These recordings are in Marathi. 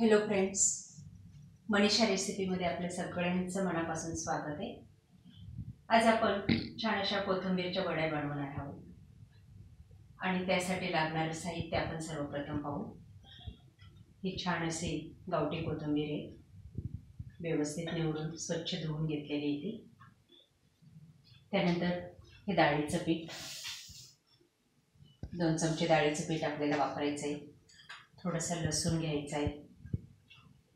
हॅलो फ्रेंड्स, मनीषा रेसिपीमध्ये आपल्या सगळ्यांचं मनापासून स्वागत आहे। आज आपण छान अशा कोथिंबीरच्या वड्या बनवणार आहोत आणि त्यासाठी लागणारे साहित्य आपण सर्वप्रथम पाहू। ही छान अशी गावठी कोथिंबीर आहे, व्यवस्थित निवडून स्वच्छ धुवून घेतलेली आहे ती। त्यानंतर हे डाळीचं पीठ, 2 चमचे डाळीचं पीठ आपल्याला वापरायचं आहे। थोडंसं लसूण घ्यायचं आहे,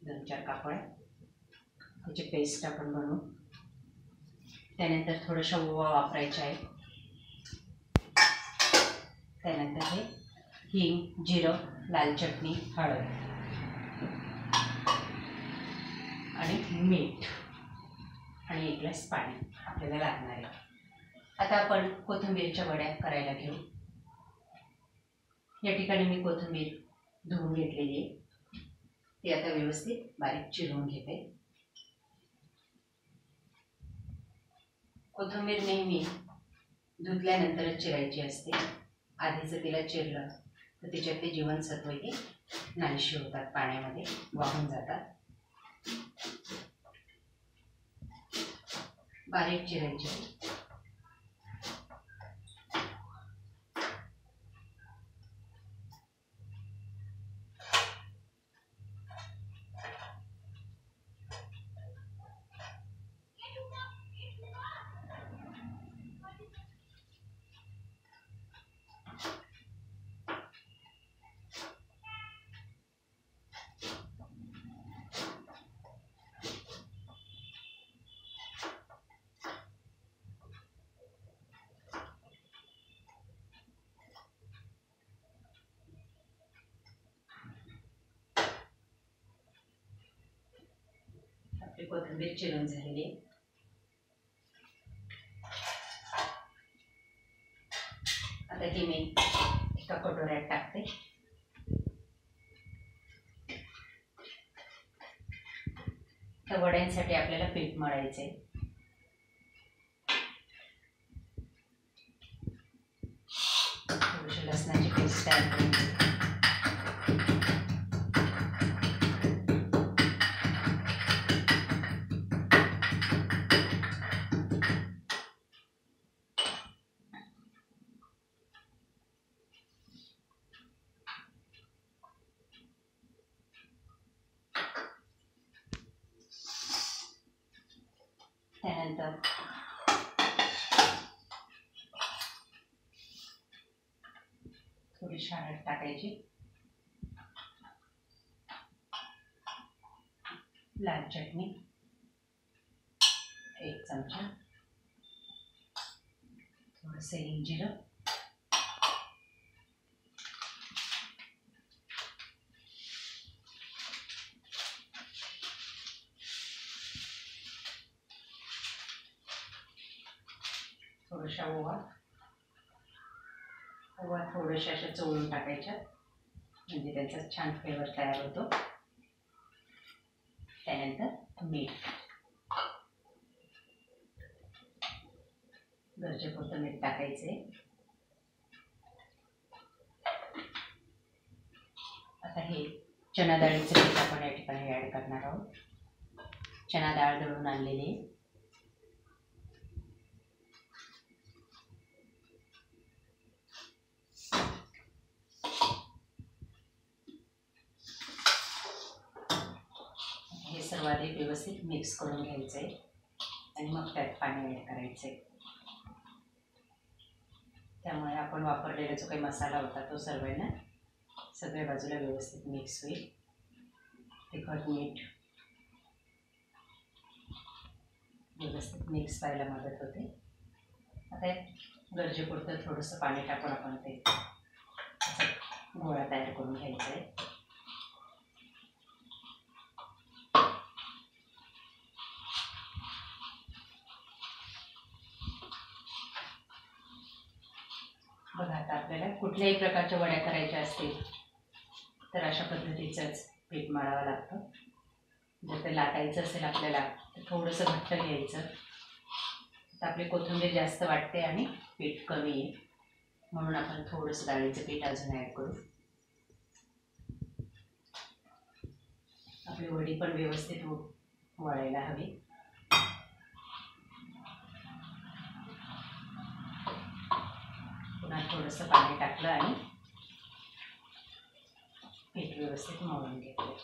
2-4 कापड, त्याची पेस्ट आपण बनवू। त्यानंतर थोडासा ओवा वापरायचा आहे। त्यानंतर हे हिंग, जिरं, लाल चटणी, हळद आणि मीठ आणि 1 ग्लास पाणी आपल्याला लागणार आहे। आता आपण कोथिंबीरच्या वड्या करायला घेऊ। या ठिकाणी मी कोथिंबीर धुवून घेतलेली आहे, ती आता व्यवस्थित बारीक चिरून घेते। कोथिंबीर नेहमी धुतल्यानंतरच चिरायची असते। आधी जर तिला चिरलं तर तिच्यातले जीवनसत्व हे नाहीशी होतात, पाण्यामध्ये वाहून जातात। बारीक चिरायची। आपली कोथिंबीर चिरून झालेली आहे। आता ही मी एका कटोऱ्यात टाकते। त्या वड्यांसाठी आपल्याला पीठ मळायचं आहे। थोडीशी लसणाची पेस्ट ॲड करायची। त्यानंतर थोडीशी हळद टाकायची, लाल चटणी 1 चमचा, थोडंसं हिंग, जिरं, थोडासा ओवा थोड्याशा अशा चोळून टाकायच्या, म्हणजे त्याचा छान फ्लेवर तयार होतो। त्यानंतर मीठ, गरजेपुरतं मीठ टाकायचे। आता हे चणा डाळीचं पीठ आपण या ठिकाणी ॲड करणार आहोत। चणा डाळ दळून आणलेली आहे। हे सर्व आधी व्यवस्थित मिक्स करून घ्यायचं आहे आणि मग त्यात पाणी ॲड करायचं आहे। त्यामुळे आपण वापरलेला जो काही मसाला होता तो सर्वांना सगळ्या बाजूला व्यवस्थित मिक्स होईल। तिखट, मीठ व्यवस्थित मिक्स व्हायला मदत होते। आता गरजेपुरतं थोडंसं पाणी टाकून आपण ते गोळा तयार करून घ्यायचा आहे। बघा, आता आपल्याला कुठल्याही प्रकारच्या वड्या करायच्या असतील तर अशा पद्धतीचंच पीठ मळावं लागतं। जर ते लाटायचं असेल आपल्याला तर थोडंसं घट्ट घ्यायचं। आता आपली कोथिंबीर जास्त वाटते आणि पीठ कमी आहे, म्हणून आपण थोडंसं डाळीचं पीठ अजून ॲड करू। आपली वडी पण व्यवस्थित वळायला हवी. पुन्हा थोडंसं पाणी टाकलं आणि पीठ व्यवस्थित मळून घेतलं.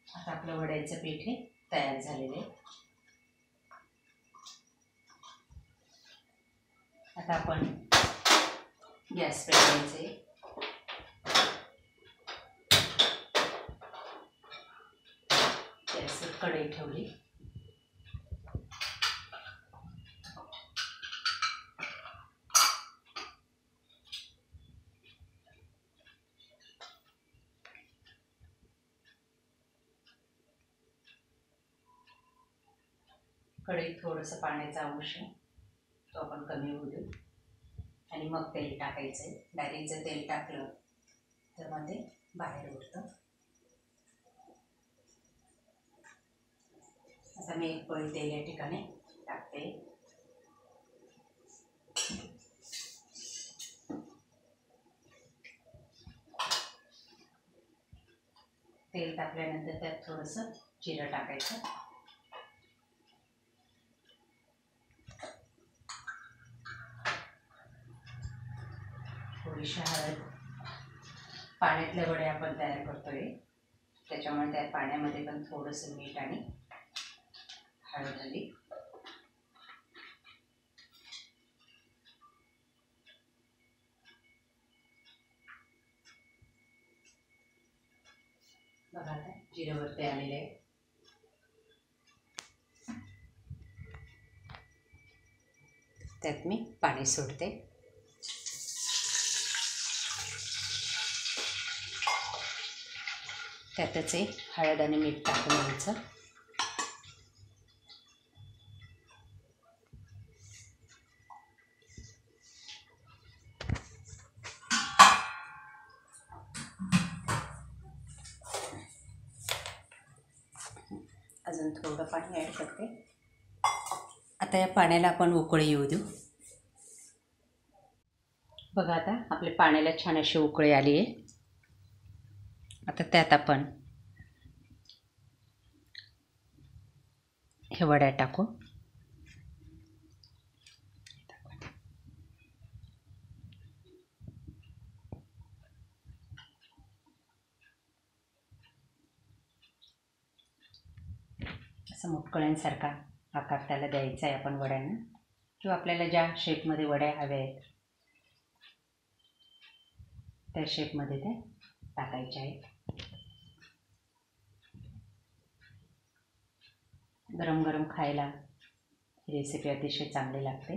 आता आपलं वड्याचं पीठ हे तयार झालेलं आहे. आता आपण गॅस पेटवायचे. गॅसवर कढई ठेवली. कढईत थोडंसं पाण्याचा अंश तो आपण कमी होऊ देऊ आणि मग तेल टाकायचं आहे. डायरेक्ट जर तेल टाकलं तर मग ते बाहेर उडतं. आता मी एक पळी तेल या ठिकाणी टाकते. तेल टाकल्यानंतर त्यात थोडंसं जिरं टाकायचं. थोडीशी हळद. पाण्यातले वडे आपण तयार करतोय त्याच्यामुळे त्या पाण्यामध्ये पण थोडंसं मीठ आणि हळद हवी. बघा आता जिरं वरती आलेले आहे. त्यात मी पाणी सोडते. त्यातच हळद आणि मीठ टाकून घ्यायचं. अजून थोडं पाणी ॲड करते. आता या पाण्याला आपण उकळी येऊ देऊ. बघा आता आपल्या पाण्याला छान अशी उकळी आली आहे. आता त्यात आपण हे वड्या टाकू. असं मुटकळ्यांसारखा आकार त्याला द्यायचा आहे आपण वड्यांना, किंवा आपल्याला ज्या शेपमध्ये वड्या हव्या आहेत त्या शेपमध्ये ते टाकायचे आहेत. गरम गरम खायला ही रेसिपी अतिशय चांगली लागते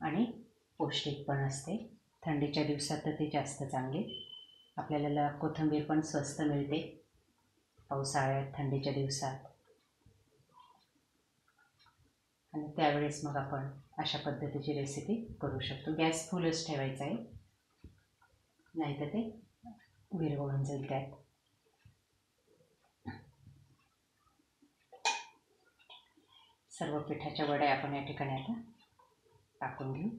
आणि पौष्टिक पण असते. थंडीच्या दिवसात तर ती जास्त चांगली. आपल्याला कोथिंबीर पण स्वस्त मिळते पावसाळ्यात थंडीच्या दिवसात, आणि त्यावेळेस मग आपण अशा पद्धतीची रेसिपी करू शकतो. गॅस फुलच ठेवायचा आहे, नाहीतर ते विरघळून जाईल त्यात. सर्व पिठाच्या वड्या आपण या ठिकाणी आता टाकून घेऊ.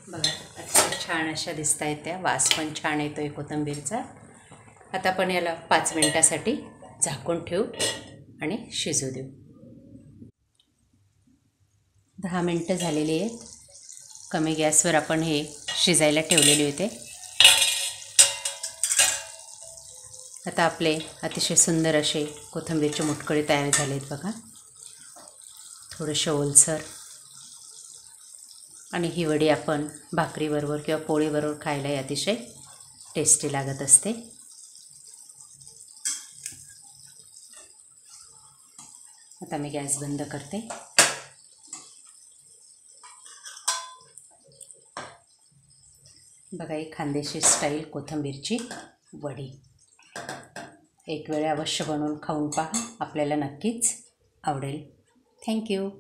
बघा अतिशय छान अशा दिसत आहेत त्या. वास पण छान येतो आहे कोथिंबीरचा. आता आपण याला 5 मिनिटासाठी झाकून ठेवू आणि शिजू देऊ. 10 मिनटं झालेली आहेत. कमी गॅसवर आपण हे शिजायला ठेवलेले होते. आता आपले अतिशय सुंदर असे कोथिंबीरचे मुटकळे तयार झाले आहेत बघा. थोडेसे ओलसर, आणि ही वडी आपण भाकरीबरोबर किंवा पोळीबरोबर खायलाही अतिशय टेस्टी लागत असते. आता मी गॅस बंद करते. बघा, ही खानदेशी स्टाईल कोथिंबीरची वडी. एक वेळ अवश्य बनवून खाऊन पहा, आपल्याला नक्कीच आवडेल. थँक्यू.